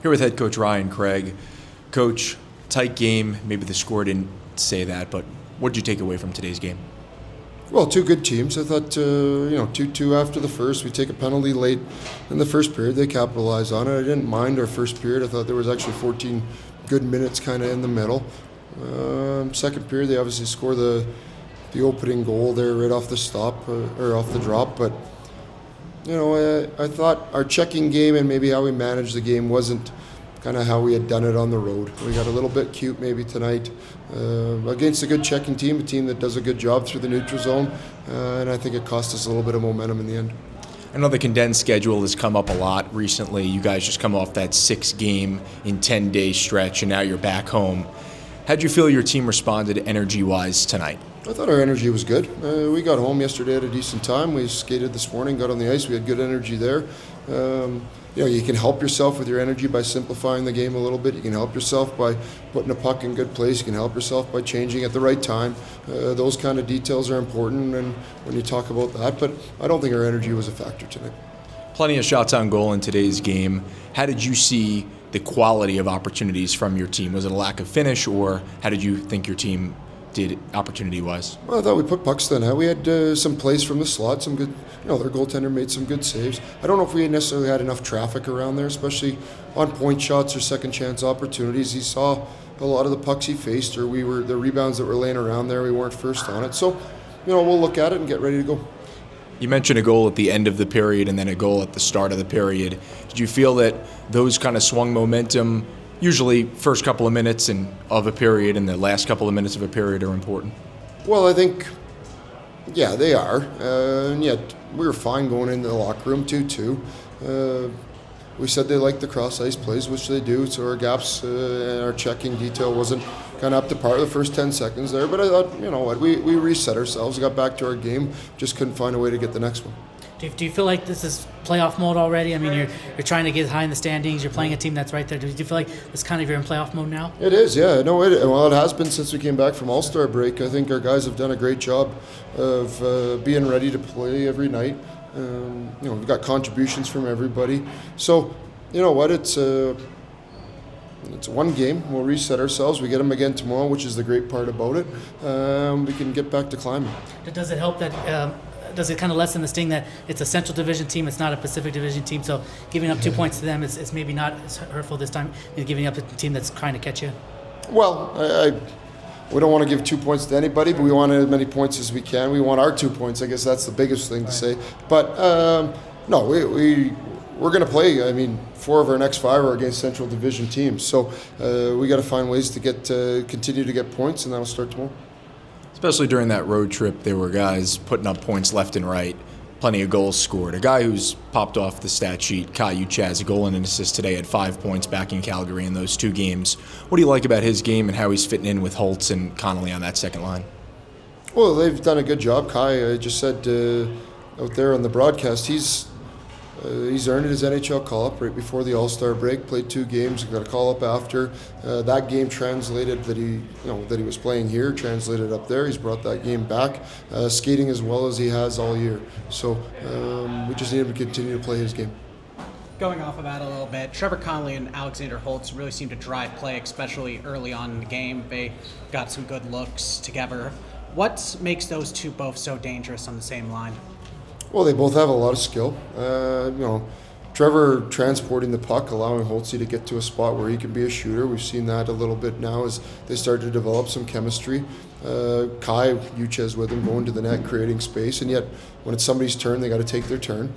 Here with head coach Ryan Craig. Coach, tight game. Maybe the score didn't say that, but what did you take away from today's game? Well, two good teams. I thought, 2-2 after the first. We take a penalty late in the first period. They capitalize on it. I didn't mind our first period. I thought there was actually 14 good minutes kind of in the middle. Second period, they obviously score the opening goal there right off the stop, or off the drop. But, I thought our checking game and maybe how we managed the game wasn't kind of how we had done it on the road. We got a little bit cute maybe tonight against a good checking team, a team that does a good job through the neutral zone, and I think it cost us a little bit of momentum in the end. I know the condensed schedule has come up a lot recently. You guys just come off that 6-game in 10-day stretch, and now you're back home. How'd you feel your team responded energy-wise tonight? I thought our energy was good. We got home yesterday at a decent time. We skated this morning, got on the ice. We had good energy there. You can help yourself with your energy by simplifying the game a little bit. You can help yourself by putting a puck in good place. You can help yourself by changing at the right time. Those kind of details are important and when you talk about that. But I don't think our energy was a factor tonight. Plenty of shots on goal in today's game. How did you see the quality of opportunities from your team? Was it a lack of finish, or how did you think your team did opportunity-wise? Well, I thought we put pucks in the net. We had some plays from the slot, some good, their goaltender made some good saves. I don't know if we necessarily had enough traffic around there, especially on point shots or second chance opportunities. He saw a lot of the pucks he faced, or the rebounds that were laying around there, we weren't first on it. So, we'll look at it and get ready to go. You mentioned a goal at the end of the period and then a goal at the start of the period. Did you feel that those kind of swung momentum? Usually first couple of minutes of a period and the last couple of minutes of a period are important. Well, I think, yeah, they are. And yet we were fine going into the locker room 2-2. We said they liked the cross-ice plays, which they do, so our gaps and our checking detail wasn't kind of up to par the first 10 seconds there. But I thought, we reset ourselves, got back to our game, just couldn't find a way to get the next one. Do you feel like this is playoff mode already? I mean, you're trying to get high in the standings. You're playing a team that's right there. Do you feel like it's kind of you're in playoff mode now? It is, yeah. No, it has been since we came back from All-Star break. I think our guys have done a great job of being ready to play every night. We've got contributions from everybody. So, you know what? It's one game. We'll reset ourselves. We get them again tomorrow, which is the great part about it. We can get back to climbing. Does it help that? Does it kind of lessen the sting that it's a Central Division team, it's not a Pacific Division team, so giving up 2 points to them is maybe not as hurtful this time as giving up to a team that's trying to catch you? Well, we don't want to give 2 points to anybody, but we want as many points as we can. We want our 2 points. I guess that's the biggest thing to say. But, no, we're going to play. I mean, 4 of our next 5 are against Central Division teams. So we got to find ways to continue to get points, and that'll start tomorrow. Especially during that road trip, there were guys putting up points left and right, plenty of goals scored. A guy who's popped off the stat sheet, Kyle Uchaz, a goal and an assist today, had 5 points back in Calgary in those 2 games. What do you like about his game and how he's fitting in with Holtz and Connelly on that second line? Well, they've done a good job. Kai, I just said out there on the broadcast, he's earned his NHL call-up right before the All-Star break, played 2 games, got a call-up after. That game translated that he was playing here, translated up there. He's brought that game back, skating as well as he has all year. So we just need him to continue to play his game. Going off of that a little bit, Trevor Connelly and Alexander Holtz really seem to drive play, especially early on in the game. They got some good looks together. What makes those two both so dangerous on the same line? Well, they both have a lot of skill. Trevor transporting the puck, allowing Holtzy to get to a spot where he can be a shooter. We've seen that a little bit now as they start to develop some chemistry. Kai Uchez with him going to the net, creating space, and yet when it's somebody's turn, they got to take their turn.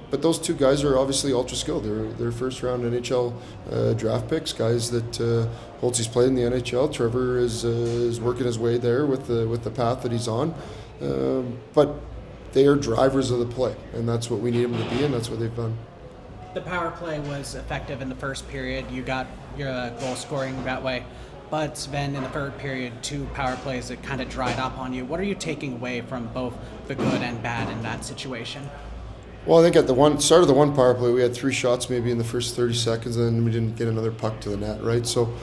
But those 2 guys are obviously ultra skilled. They're first-round NHL draft picks, guys that Holtzy's played in the NHL. Trevor is working his way there with the path that he's on, but they are drivers of the play, and that's what we need them to be, and that's what they've done. The power play was effective in the first period. You got your goal scoring that way. But then in the third period, 2 power plays that kind of dried up on you. What are you taking away from both the good and bad in that situation? Well, I think at the start of the 1 power play, we had 3 shots maybe in the first 30 seconds, and then we didn't get another puck to the net, right? So,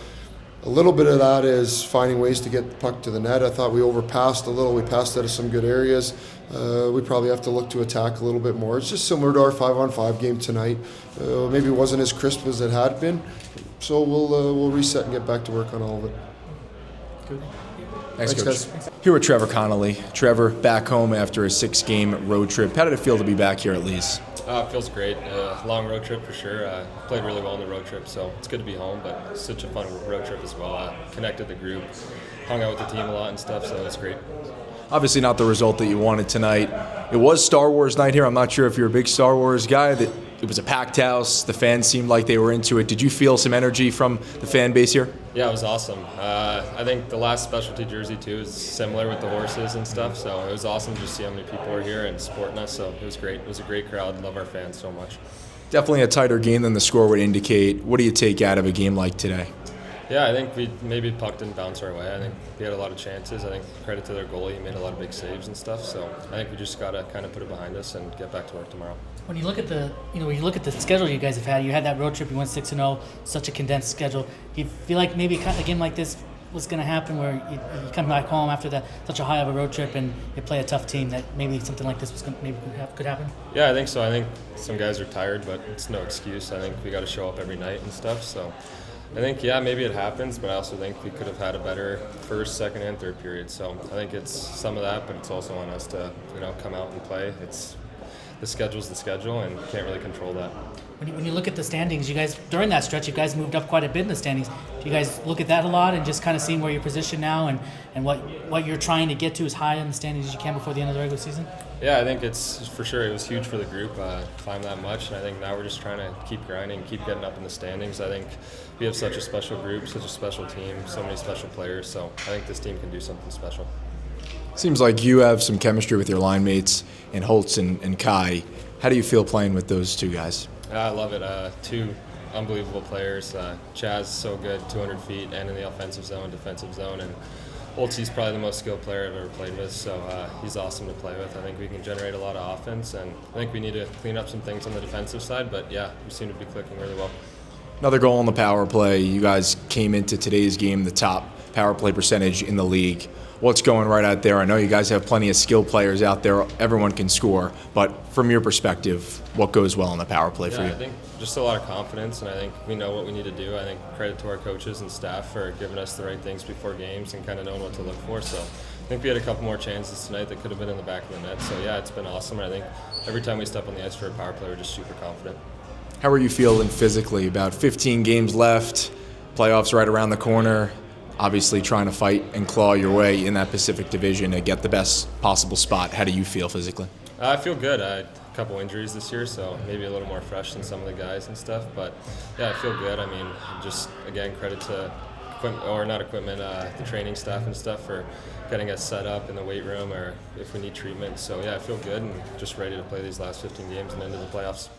a little bit of that is finding ways to get the puck to the net. I thought we overpassed a little. We passed out of some good areas. We probably have to look to attack a little bit more. It's just similar to our 5-on-5 game tonight. Maybe it wasn't as crisp as it had been. So we'll reset and get back to work on all of it. Good. Thanks, Coach. Guys. Here with Trevor Connelly. Trevor, back home after a 6-game road trip. How did it feel to be back here at Lee's? It feels great. Long road trip for sure. Played really well on the road trip, so it's good to be home, but it's such a fun road trip as well. Connected the group, hung out with the team a lot and stuff, so it's great. Obviously not the result that you wanted tonight. It was Star Wars night here. I'm not sure if you're a big Star Wars guy. It was a packed house. The fans seemed like they were into it. Did you feel some energy from the fan base here? Yeah, it was awesome. I think the last specialty jersey, too, is similar with the horses and stuff, so it was awesome to see how many people were here and supporting us, so it was great. It was a great crowd. Love our fans so much. Definitely a tighter game than the score would indicate. What do you take out of a game like today? Yeah, I think maybe puck didn't bounce our way. I think we had a lot of chances. I think credit to their goalie, he made a lot of big saves and stuff. So I think we just got to kind of put it behind us and get back to work tomorrow. When you look at the schedule you guys have had, you had that road trip, you went 6-0, such a condensed schedule. Do you feel like maybe a game like this was going to happen, where you come back home after such a high of a road trip and you play a tough team, that maybe something like this could happen? Yeah, I think so. I think some guys are tired, but it's no excuse. I think we got to show up every night and stuff. So I think, yeah, maybe it happens, but I also think we could have had a better first, second, and third period. So I think it's some of that, but it's also on us to, come out and play. The schedule's the schedule, and you can't really control that. When you look at the standings, you guys, during that stretch, you guys moved up quite a bit in the standings. Do you guys look at that a lot and just kind of seeing where you're positioned now and what you're trying to get to as high in the standings as you can before the end of the regular season? Yeah, I think it's for sure. It was huge for the group, climb that much, and I think now we're just trying to keep grinding, keep getting up in the standings. I think we have such a special group, such a special team, so many special players, so I think this team can do something special. Seems like you have some chemistry with your line mates in Holtz and Kai. How do you feel playing with those two guys? I love it. Two unbelievable players. Chaz is so good, 200 feet, and in the offensive zone, defensive zone, and Holtzy's probably the most skilled player I've ever played with, so he's awesome to play with. I think we can generate a lot of offense, and I think we need to clean up some things on the defensive side, but yeah, we seem to be clicking really well. Another goal on the power play. You guys came into today's game the top power play percentage in the league. What's going right out there? I know you guys have plenty of skilled players out there. Everyone can score, but from your perspective, what goes well on the power play for you? I think just a lot of confidence, and I think we know what we need to do. I think credit to our coaches and staff for giving us the right things before games and kind of knowing what to look for. So I think we had a couple more chances tonight that could have been in the back of the net. So yeah, it's been awesome. And I think every time we step on the ice for a power play, we're just super confident. How are you feeling physically? About 15 games left, playoffs right around the corner. Obviously trying to fight and claw your way in that Pacific Division to get the best possible spot. How do you feel physically? I feel good. I had a couple injuries this year, so maybe a little more fresh than some of the guys and stuff. But yeah, I feel good. I mean, just again, credit to the training staff and stuff for getting us set up in the weight room or if we need treatment. So yeah, I feel good and just ready to play these last 15 games and into the playoffs.